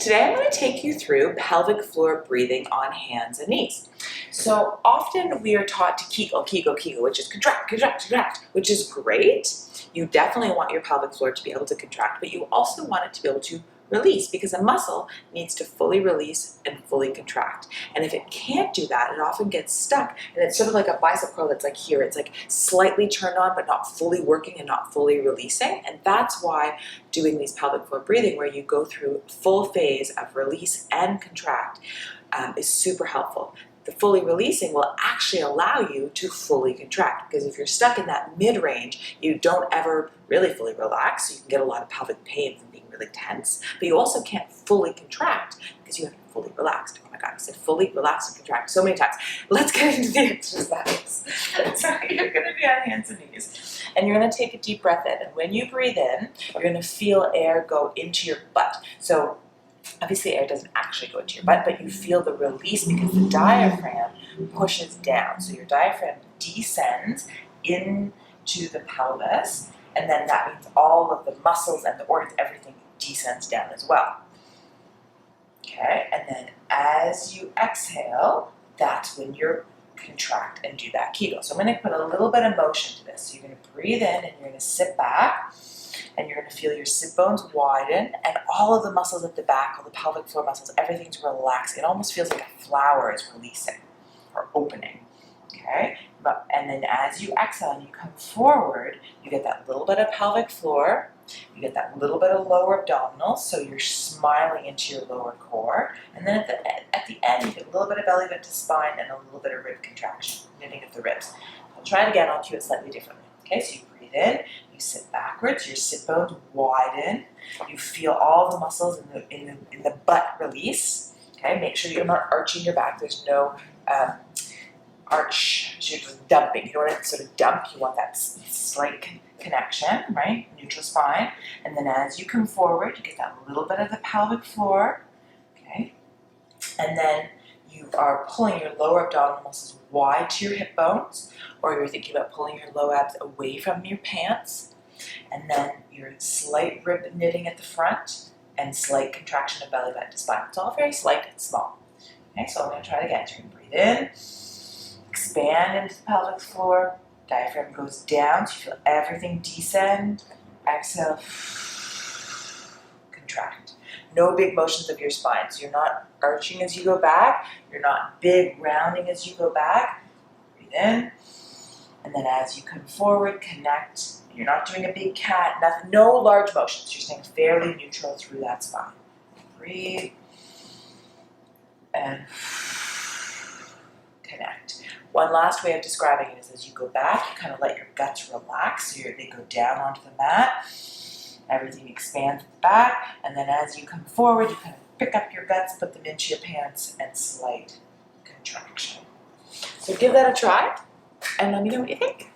Today I'm going to take you through pelvic floor breathing on hands and knees. So often we are taught to kegel, kegel, kegel, which is contract, contract, contract, which is great. You definitely want your pelvic floor to be able to contract, but you also want it to be able to release because a muscle needs to fully release and fully contract. And if it can't do that, it often gets stuck, and it's sort of like a bicep curl that's like here. It's like slightly turned on but not fully working and not fully releasing. And that's why doing these pelvic floor breathing, where you go through full phase of release and contract, is super helpful. The fully releasing will actually allow you to fully contract, because if you're stuck in that mid-range, you don't ever really fully relax. So you can get a lot of pelvic pain from being really tense, but you also can't fully contract because you haven't fully relaxed. Oh my God, I said fully relax and contract so many times. Let's get into the exercise. So you're going to be on hands and knees, and you're going to take a deep breath in. And when you breathe in, you're going to feel air go into your butt. So obviously air doesn't actually go into your butt, but you feel the release because the diaphragm pushes down. So your diaphragm descends into the pelvis, and then that means all of the muscles and the organs, everything descends down as well. Okay, and then as you exhale, that's when you contract and do that kegel. So I'm going to put a little bit of motion to this. So you're going to breathe in and you're going to sit back, and you're going to feel your sit bones widen, and all of the muscles at the back, all the pelvic floor muscles, everything's relaxed. It almost feels like a flower is releasing or opening. Okay, and then as you exhale and you come forward, you get that little bit of pelvic floor, you get that little bit of lower abdominals, so you're smiling into your lower core, and then at the end you get a little bit of belly button to spine and a little bit of rib contraction, knitting of the ribs. I'll try it again, I'll cue it slightly differently. Okay, so you breathe in, you sit backwards, your sit bones widen, you feel all the muscles in the butt release. Okay, make sure you're not arching your back. There's no arch, so you're just dumping. You don't want to sort of dump, you want that slight connection, right? Neutral spine. And then as you come forward, you get that little bit of the pelvic floor, okay? And then you are pulling your lower abdominal muscles wide to your hip bones, or you're thinking about pulling your low abs away from your pants. And then your slight rib knitting at the front and slight contraction of belly button to spine. It's all very slight and small. Okay, so I'm going to try it again. So you're going to breathe in, expand into the pelvic floor, diaphragm goes down, so you feel everything descend. Exhale, contract. No big motions of your spine, so you're not arching as you go back, you're not big rounding as you go back. Breathe in, and then as you come forward, connect. You're not doing a big cat, nothing, no large motions. You're staying fairly neutral through that spine. Breathe, and connect. One last way of describing it is as you go back, you kind of let your guts relax, so they go down onto the mat. Everything expands at the back, and then as you come forward, you kind of pick up your guts, put them into your pants, and slight contraction. So give that a try, and let me know what you think.